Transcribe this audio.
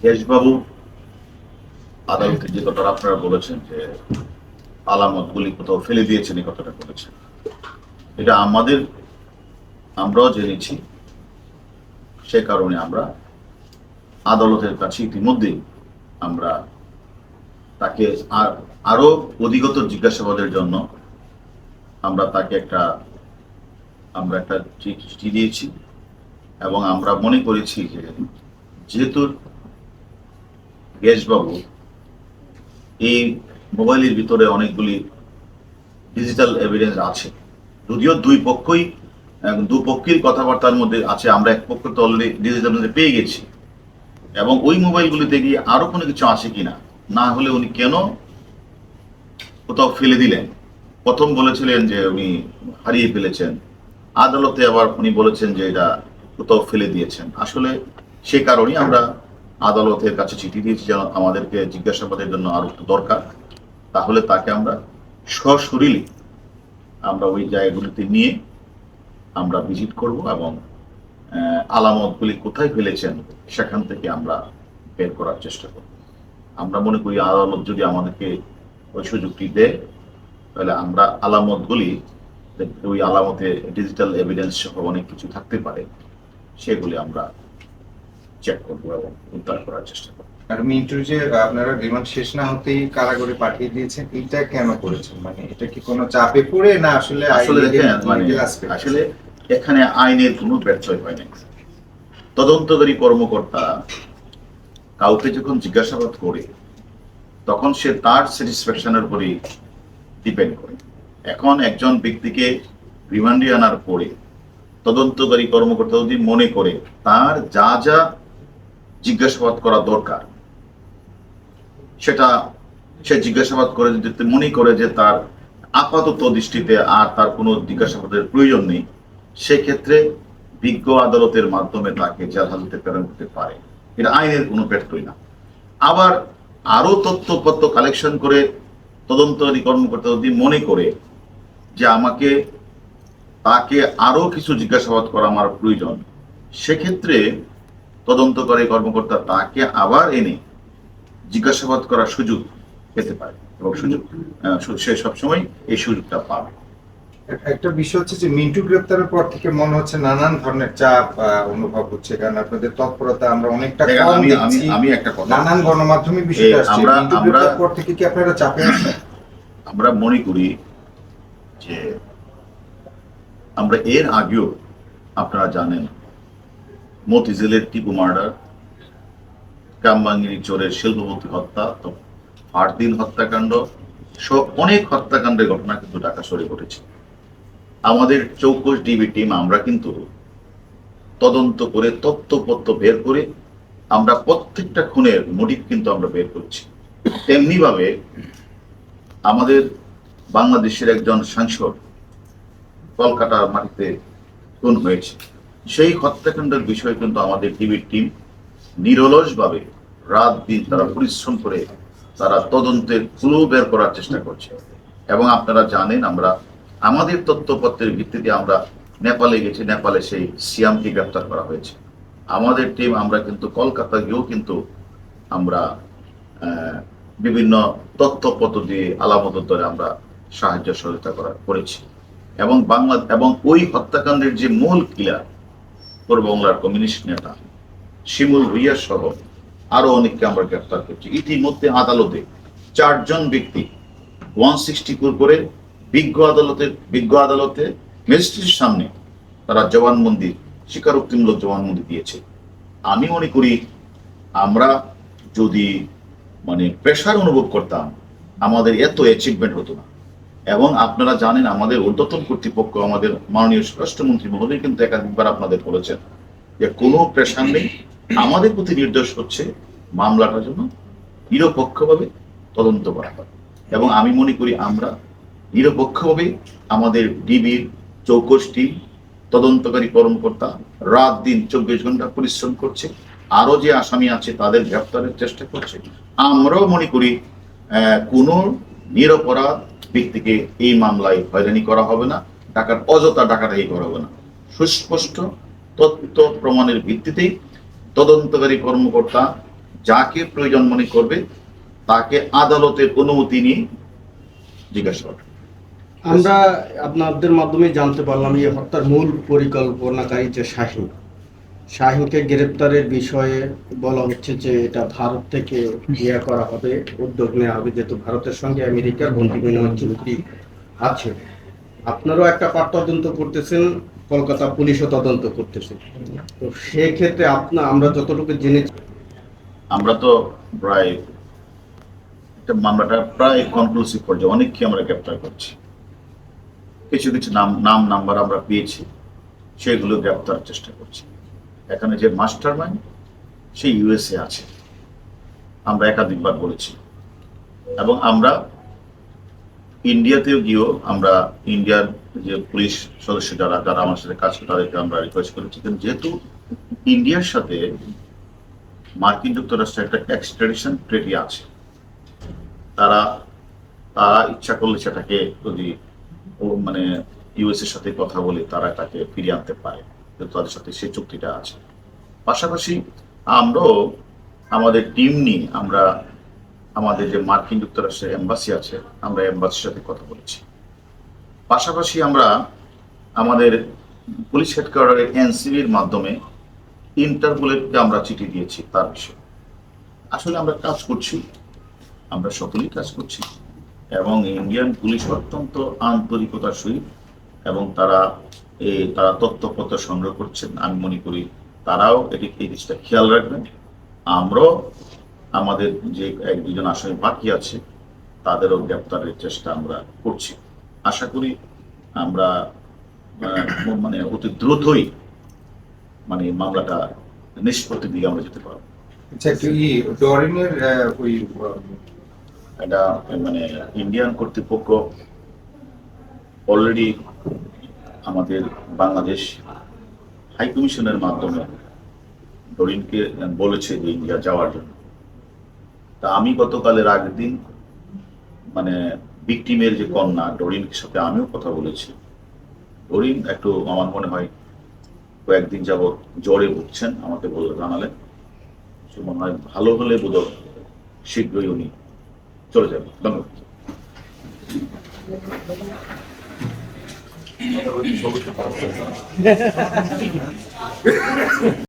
দেশবাবু আদালতে যে কথাটা আপনারা বলেছেন যে আলামতগুলি কোথাও ফেলে দিয়েছেন, এই কথাটা বলেছেন, এটা আমরাও জেনেছি। সে কারণে আমরা আদালতের কাছে ইতিমধ্যেই আমরা তাকে আরো অধিকতর জিজ্ঞাসাবাদের জন্য আমরা তাকে একটা চিঠি দিয়েছি। এবং আমরা মনে করেছি যে যেহেতু গ্যাসবাবু এই মোবাইলের ভিতরে অনেকগুলি ডিজিটাল এভিডেন্স আছে, যদিও দুপক্ষের কথাবার্তার মধ্যে আছে, আমরা এক পক্ষ তো অলরেডি ডিজিটাল পেয়ে গেছি, এবং ওই মোবাইলগুলিতে গিয়ে আরো কোনো কিছু আছে কিনা, না হলে উনি কেন কোথাও ফেলে দিলেন। প্রথম বলেছিলেন যে উনি হারিয়ে ফেলেছেন, আদালতে আবার উনি বলেছেন যে এটা কোথাও ফেলে দিয়েছেন। আসলে সে কারণেই আমরা আদালতের কাছে চিঠি দিয়েছি যেন আমাদেরকে জিজ্ঞাসাবাদের জন্য আরো একটু দরকার, তাহলে তাকে আমরা সশরীরে আমরা ওই জায়গাগুলিতে নিয়ে আমরা ভিজিট করব এবং আলামতগুলি কোথায় ফেলেছেন সেখান থেকে আমরা বের করার চেষ্টা করব। আমরা মনে করি আদালত যদি আমাদেরকে ওই সুযোগটি দেয়, তাহলে আমরা ওই আলামতে ডিজিটাল এভিডেন্স সহ অনেক কিছু থাকতে পারে, সেগুলি আমরা চেক করবো এবং উদ্ধার করার চেষ্টা করবো। আর মিন্টুর যে আপনারা রিমান্ড শেষ না হতেই কারাগারে পাঠিয়ে দিয়েছেন, এটা কেন করেছেন? মানে এটা কি কোনো চাপে পড়ে, না আসলে দেখেন, আসলে এখানে আইনের কোনো ব্যর্থই হয় নাই। তদন্তকারী কর্মকর্তা কাউকে যখন জিজ্ঞাসাবাদ করে তখন সে তার স্যাটিসফ্যাকশনের উপরই ডিপেন্ড করে। এখন একজন ব্যক্তিকে রিমান্ডে আনার পরে তদন্তকারী কর্মকর্তা যদি মনে করে তার যা যা জিজ্ঞাসাবাদ করা দরকার সেটা সে জিজ্ঞাসাবাদ করে, যদি মনে করে যে তার আপাতত দৃষ্টিতে আর তার কোনো জিজ্ঞাসাবাদের প্রয়োজন নেই, সেক্ষেত্রে বিজ্ঞ আদালতের মাধ্যমে তাকে জেল হাজতে প্রেরণ করতে পারে। এটা আইনের কোনো ব্যর্থই না। আবার আরো তথ্যপত্র কালেকশন করে তদন্তকারী কর্মকর্তা যদি মনে করে যে তাকে আরো কিছু জিজ্ঞাসাবাদ করা আমার প্রয়োজন, সেক্ষেত্রে তদন্তকারী কর্মকর্তা তাকে আবার এনে জিজ্ঞাসাবাদ করার সুযোগ পেতে পারে, এবং সে সবসময় এই সুযোগটা পাবে। একটা বিষয় হচ্ছে যে মিন্টু গ্রেপ্তারের পর থেকে মনে হচ্ছে নানান ধরনের চাপ অনুভব হচ্ছে, কারণ আপনাদের তৎপরতা আমরা অনেকটা কম দেখছি। আমি একটা কথা, নানান গণমাধ্যমে বিষয়টা আসছে, মিন্টু গ্রেপ্তারের পর থেকে কি আপনারা চাপে আছেন? আমরা মনে করি যে আমরা এর আগেও, আপনারা জানেন, মতিঝিলের টিপু মার্ডার, কামবাঙ্গিনী চোরের শিল্পপতি হত্যা, ফারদিন হত্যাকাণ্ড সব অনেক হত্যাকাণ্ডের ঘটনা কিন্তু ঢাকা শহরে ঘটেছে। আমাদের চৌকস ডিবি টিম আমরা কিন্তু তদন্ত করে তথ্যপত্র বের করে আমরা প্রত্যেকটা খুনের মোটিভ কিন্তু আমরা বের করছি। তেমনি ভাবে আমাদের বাংলাদেশের একজন সাংসদ কলকাতার মাটিতে খুন হয়েছে, সেই হত্যাকাণ্ডের বিষয় কিন্তু আমাদের ডিবির টিম নিরলসভাবে রাত দিন তারা পরিশ্রম করে তারা তদন্তের ক্লু বের করার চেষ্টা করছে। এবং আপনারা জানেন, আমাদের তথ্যপত্রের ভিত্তিতে আমরা নেপালে গেছি, নেপালে সেই সিয়ামকে গ্রেপ্তার করা হয়েছে। আমাদের টিম আমরা কিন্তু কলকাতা গিয়েও কিন্তু আমরা বিভিন্ন তথ্যপত্র দিয়ে আলামত ধরে আমরা সাহায্য সহযোগিতা করেছি। এবং ওই হত্যাকাণ্ডের যে মূল কিলার পূর্ববাংলার কমিউনিস্ট নেতা শিমুল ভুইয়া সহ আরো অনেককে আমরা গ্রেপ্তার করছি। ইতিমধ্যে আদালতে 4 জন ব্যক্তি 164 করে বিজ্ঞ আদালতে ম্যাজিস্ট্রেটের সামনে তারা জবানবন্দি, স্বীকারোক্তিমূলক জবানবন্দি দিয়েছে। আমি মনে করি আমরা যদি প্রেশার অনুভব করতাম, আমাদের এত অ্যাচিভমেন্ট হতো না। এবং আপনারা জানেন, আমাদের ঊর্ধ্বতন কর্তৃপক্ষ, আমাদের মাননীয় স্বরাষ্ট্রমন্ত্রী মহোদয় কিন্তু একাধিকবার আপনাদের বলেছেন যে কোনো প্রেশার নেই, আমাদের প্রতি নির্দেশ হচ্ছে মামলাটার জন্য নিরপেক্ষভাবে তদন্ত করা হয়। এবং আমি মনে করি আমরা নিরপেক্ষভাবে আমাদের ডিবির চৌকস টিম, তদন্তকারী কর্মকর্তা রাত দিন 24 ঘন্টা পরিশ্রম করছে, আরো যে আসামি আছে তাদের গ্রেফতারের চেষ্টা করছে। আমরাও মনে করি কোনো নিরপরাধ ব্যক্তিকে এই মামলায় হয়রানি করা হবে না, অযথা ডাকাডাকি করা হবে না। সুস্পষ্ট তথ্য প্রমাণের ভিত্তিতেই তদন্তকারী কর্মকর্তা যাকে প্রয়োজন মনে করবে তাকে আদালতের অনুমতি নিয়ে জিজ্ঞাসা করবে। আমরা আপনাদের মাধ্যমে জানতে পারলাম এই হত্যার মূল পরিকল্পনাকারী যে শাহিনকে গ্রেপ্তারের বিষয়ে বলা হচ্ছে যে এটা ভারত থেকে করা হবে, উদ্যোগ নেওয়া হবে, যেহেতু ভারতের সঙ্গে আমেরিকার বন্দি বিনিময় চুক্তি আছে। আপনারাও একটা পাট তদন্ত করতেছেন, কলকাতা পুলিশও তদন্ত করতেছে। তো সেক্ষেত্রে আমরা যতটুকু জেনেছি, আমরা তো প্রায় মামলাটা প্রায় কনক্লুসিভ পর্যায়ে অনেককে আমরা গ্রেপ্তার করছি। কিছু কিছু নাম্বার আমরা পেয়েছি, সেগুলো গ্রেপ্তার চেষ্টা করছি। এখানে যে মাস্টার মাইন্ড সে ইউএসএ আছে, আমরা একাধিকবার বলেছি। এবং আমরা ইন্ডিয়াতেও গিয়েও আমরা ইন্ডিয়ার যে পুলিশ সদস্য যারা যারা আমার সাথে কাজ করে তাদেরকে আমরা রিকোয়েস্ট করেছি। কিন্তু যেহেতু ইন্ডিয়ার সাথে মার্কিন যুক্তরাষ্ট্রের একটা এক্সট্রাডিশন ট্রিটি আছে, তারা ইচ্ছা করলে সেটাকে যদি মানে ইউএস এর সাথে কথা বলে তারা তাকে ফিরিয়ে আনতে পারে, কিন্তু তাদের সাথে সেই চুক্তিটা আছে। পাশাপাশি আমরাও আমাদের টিম নিয়ে আমরা আমাদের যে মার্কিন যুক্তরাষ্ট্রের এম্বাসি আছে, আমরা এম্বাসির সাথে কথা বলেছি। পাশাপাশি আমরা আমাদের পুলিশ হেডকোয়ার্টারের এনসিবির মাধ্যমে ইন্টারপোলকে আমরা চিঠি দিয়েছি তার বিষয়ে। আসলে আমরা কাজ করছি, আমরা সকলেই কাজ করছি, এবং ইন্ডিয়ান পুলিশ অত্যন্ত আন্তরিকতার সহিত এবং তারা তথ্যপত্র সংগ্রহ করছেন। আমি মনে করি তারাও এই জিনিসটা খেয়াল রাখবেন। আমরাও আমাদের যে এক দুজন আসামি বাকি আছে তাদেরও গ্রেপ্তারের চেষ্টা আমরা করছি। আশা করি আমরা মানে অতি দ্রুতই মানে মামলাটা নিষ্পত্তির দিকে আমরা যেতে পারবো। আচ্ছা, ডরিনের ওই এটা মানে ইন্ডিয়ান কর্তৃপক্ষ অলরেডি আমাদের বাংলাদেশ হাই কমিশনের মাধ্যমে ডরিনকে বলেছে যে ইন্ডিয়া যাওয়ার জন্য। তা আমি গতকালের আগের দিন মানে ভিকটিমের যে কন্যা ডরিনের সাথে আমিও কথা বলেছি। ডরিন একটু আমার মনে হয় কয়েকদিন যাবৎ জ্বরে ভুগছেন, আমাকে জানালেন। সে মনে হয় ভালো হলে বোধহয় শীঘ্রই উনি চলে যাবেন। ধন্যবাদ।